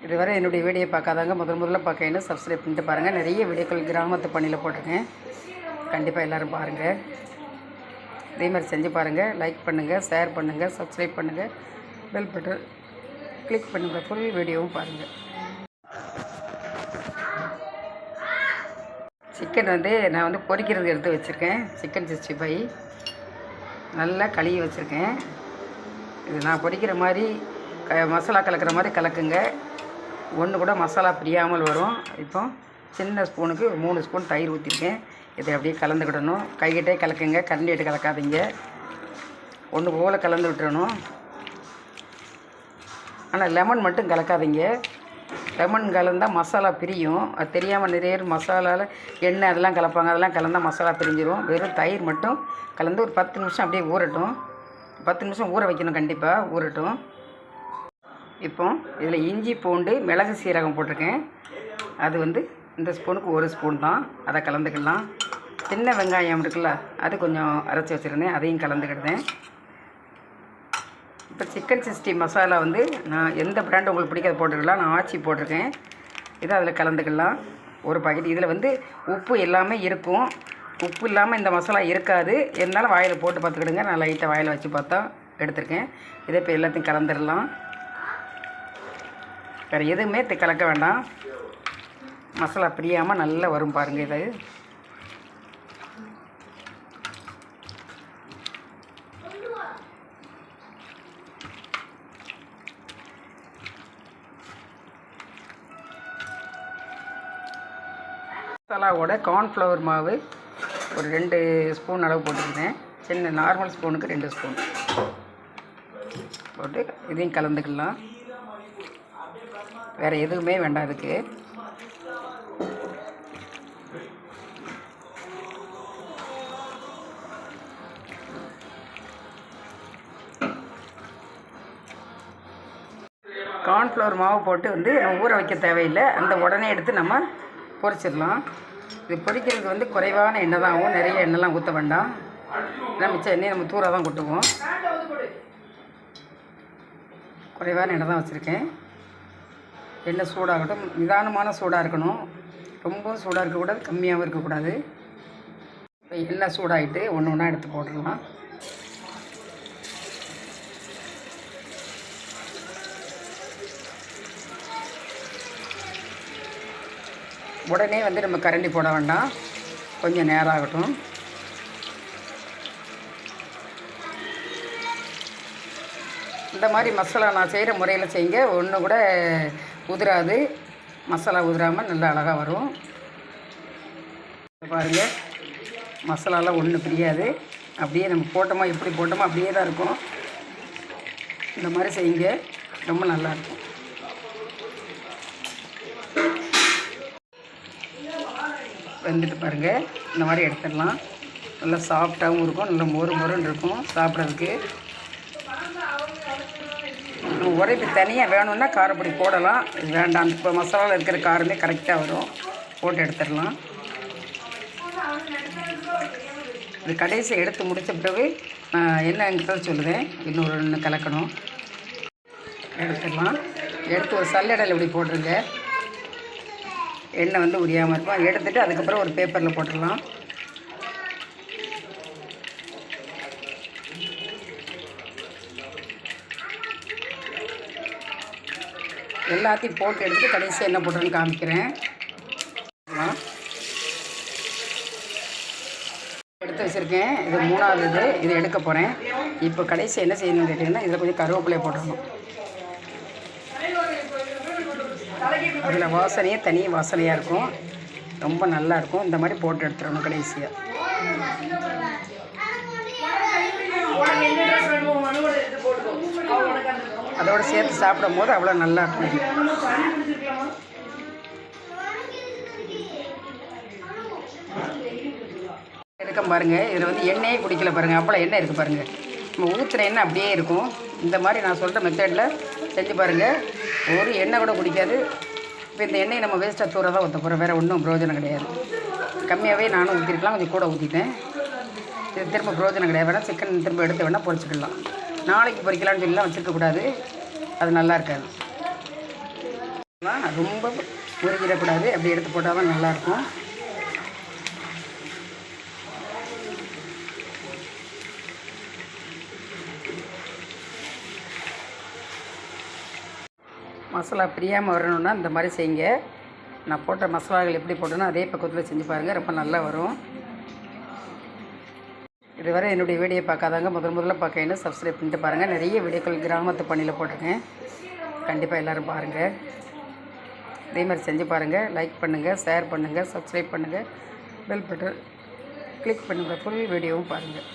இதுவரை என்னுடைய வீடியோ பார்க்காதவங்க முதல்ல பார்க்கணும், சப்ஸ்கிரைப் பண்ணிட்டு பாருங்கள். நிறைய வீடியோக்கள் கிராமத்து பணியில் போட்டிருக்கேன், கண்டிப்பாக எல்லோரும் பாருங்கள். இதே மாதிரி செஞ்சு பாருங்கள். லைக் பண்ணுங்கள், ஷேர் பண்ணுங்கள், சப்ஸ்கிரைப் பண்ணுங்கள், பெல் பட்டன் கிளிக் பண்ணுங்கள். ஃபுல் வீடியோவும் பாருங்கள். சிக்கன் நான் பொரிக்கிறதுக்கு எடுத்து வச்சுருக்கேன். சிக்கன் 65 நல்லா கழுவி வச்சுருக்கேன். இது நான் பொரிக்கிற மாதிரி மசாலா கலக்கிற மாதிரி கலக்குங்க. ஒன்று கூட மசாலா பிரியாமல் வரும். இப்போ சின்ன ஸ்பூனுக்கு 3 ஸ்பூன் தயிர் ஊற்றிருக்கேன். இதை அப்படியே கலந்துக்கிடணும். கைகிட்டே கலக்குங்க, கரண்டிட்டு கலக்காதீங்க. ஒன்று போல் கலந்து விட்டுறணும். ஆனால் லெமன் மட்டும் கலக்காதீங்க. லெமன் கலந்தால் மசாலா பிரியும். அது தெரியாமல் நிறைய மசாலாவில் எண்ணெய் அதெல்லாம் கலப்பாங்க. அதெல்லாம் கலந்தால் மசாலா பிரிஞ்சிடும். வெறும் தயிர் மட்டும் கலந்து ஒரு 10 நிமிஷம் அப்படியே ஊறட்டும். 10 நிமிஷம் ஊற வைக்கணும், கண்டிப்பாக ஊறட்டும். இப்போ இதில் இஞ்சி பூண்டு மிளகு சீரகம் போட்டிருக்கேன். அது இந்த ஸ்பூனுக்கு 1 ஸ்பூன் தான். அதை கலந்துக்கலாம். சின்ன வெங்காயம் இருக்குல்ல, அது கொஞ்சம் அரைச்சி வச்சுருந்தேன், அதையும் கலந்துக்கிட்டேன். இப்போ சிக்கன் 60 மசாலா நான் எந்த பிராண்டு உங்களுக்கு பிடிக்காத போட்டுக்கலாம். நான் ஆச்சி போட்டிருக்கேன். இதை அதில் கலந்துக்கலாம். ஒரு பாக்கெட். இதில் உப்பு எல்லாமே இருக்கும். உப்பு இல்லாமல் இந்த மசாலா இருக்காது. இருந்தாலும் வாயில் போட்டு பார்த்துக்கிடுங்க. நான் லைட்டாக வாயில் வச்சு பார்த்தா எடுத்திருக்கேன். இதை இப்போ எல்லாத்தையும் கலந்துடலாம். வேறு எதுவுமே கலக்க வேண்டாம். மசாலா பிரியாமல் நல்லா வரும் பாருங்கள். இது மசாலாவோட கார்ன்ஃப்ளவர் மாவு ஒரு 2 ஸ்பூன் அளவு போட்டுக்கிட்டேன். சின்ன நார்மல் ஸ்பூனுக்கு 2 ஸ்பூன் போட்டு இதையும் கலந்துக்கலாம். வேறு எதுவுமே வேண்டாம். அதுக்கு கார்ன்ஃப்ளவர் மாவு போட்டு நம்ம ஊற வைக்க தேவையில்லை. அந்த உடனே எடுத்து நம்ம பொரிச்சிடலாம். இது பொரிக்கிறதுக்கு குறைவான எண்ணெய் தான் ஆகும். நிறைய எண்ணெய்லாம் ஊற்ற வேண்டாம். மிச்சம் எண்ணெய் நம்ம தூராக தான் கொட்டுவோம். குறைவான எண்ணெய் தான் வச்சுருக்கேன். எண்ணெய் சூடாகட்டும். நிதானமான சூடாக இருக்கணும். ரொம்ப சூடாக இருக்கக்கூடாது, கம்மியாகவும் இருக்கக்கூடாது. இப்போ எண்ணெய் சூடாகிட்டு ஒன்று ஒன்றா எடுத்து போட்டுடலாம். உடனே நம்ம கரண்டி போட வேண்டாம், கொஞ்சம் நேரம் ஆகட்டும். இந்த மாதிரி மசாலா நான் செய்கிற முறையில் செய்யுங்க. ஒன்று கூட உதிராது. மசாலா உதிராமல் நல்லா அழகாக வரும். பாருங்கள், மசாலாலாம் ஒன்றும் பிரியாது. அப்படியே நம்ம போட்டோமா, எப்படி போட்டோமோ அப்படியே தான் இருக்கும். இந்த மாதிரி செய்யுங்க, ரொம்ப நல்லாயிருக்கும். வெந்துட்டு பாருங்கள். இந்த மாதிரி எடுத்துடலாம். நல்லா சாஃப்டாகவும் இருக்கும், நல்லா மொறுன்னு இருக்கும் சாப்பிட்றதுக்கு. உரைப்பு தனியாக வேணும்னா காரப்பொடி போடலாம். இது வேண்டாம். இப்போ மசாலாவில் இருக்கிற காரமே கரெக்டாக வரும். போட்டு எடுத்துடலாம். இது கடைசி எடுத்து முடித்த பிறகு என்ன எங்கிட்ட சொல்லுவேன், இன்னொன்று கலக்கணும். எடுத்துடலாம். எடுத்து ஒரு சல்லடையில் இப்படி போட்டுருங்க. எண்ணெய் உரியாமல் இருக்கும். எடுத்துகிட்டு அதுக்கப்புறம் ஒரு பேப்பரில் போட்டுடலாம். எல்லாத்தையும் போட்டு எடுத்துகிட்டு கடைசியாக என்ன போட்டுருன்னு காமிக்கிறேன். எடுத்து வச்சுருக்கேன். இது 3வது இது எடுக்க போகிறேன். இப்போ கடைசி என்ன செய்யணும்னு கேட்டிங்கன்னா, இதில் கொஞ்சம் கருவேப்பிலையை போட்டுடணும். அதில் வாசனையே தனி வாசனையாக இருக்கும். ரொம்ப நல்லாயிருக்கும். இந்த மாதிரி போட்டு எடுத்துடணும் கடைசியாக. அதோடு சேர்த்து சாப்பிடும் போது அவ்வளோ நல்லாயிருக்கும். எடுக்க பாருங்கள். இதில் எண்ணெயே குடிக்கல பாருங்கள். அப்பளம் எண்ணெய் இருக்குது பாருங்கள். நம்ம ஊற்றுற எண்ணெய் அப்படியே இருக்கும். இந்த மாதிரி நான் சொல்கிற மெத்தடில் செஞ்சு பாருங்கள். ஒரு எண்ணெய் கூட குடிக்காது. இப்போ இந்த எண்ணெயை நம்ம வேஸ்ட்டாக தூர தான் ஊற்ற போகிறோம். வேறு ஒன்றும் பிரயோஜனம் கிடையாது. கம்மியாகவே நானும் ஊற்றிருக்கலாம், கொஞ்சம் கூட ஊற்றிட்டேன். இது திரும்ப பிரயோஜனம் கிடையாது. வேணால் சிக்கன் திரும்ப எடுத்து வேணால் பொரிச்சிக்கலாம். நாளைக்கு பொரிக்கலான்னு சொல்லலாம் வச்சுருக்கக்கூடாது. அது நல்லா இருக்காது. ரொம்ப முறுக்கிடக்கூடாது, அப்படி எடுத்து போட்டால் தான் நல்லாயிருக்கும். மசாலா பிரியாமல் வரணுன்னா இந்த மாதிரி செய்யுங்க. நான் போட்ட மசாலாக்கள் எப்படி போட்டேனோ அதே பக்கத்தில் செஞ்சு பாருங்கள், ரொம்ப நல்லா வரும். இதுவரை என்னுடைய வீடியோ பார்க்காதவங்க முதல்ல பார்க்கணும், சப்ஸ்கிரைப் பண்ணிட்டு பாருங்கள். நிறைய வீடியோக்கள் கிராமத்து பணியில் போட்டிருக்கேன், கண்டிப்பாக எல்லோரும் பாருங்கள். இதே மாதிரி செஞ்சு பாருங்கள். லைக் பண்ணுங்கள், ஷேர் பண்ணுங்கள், சப்ஸ்கிரைப் பண்ணுங்கள், பெல் பட்டன் கிளிக் பண்ணுங்கள். ஃபுல் வீடியோவும் பாருங்கள்.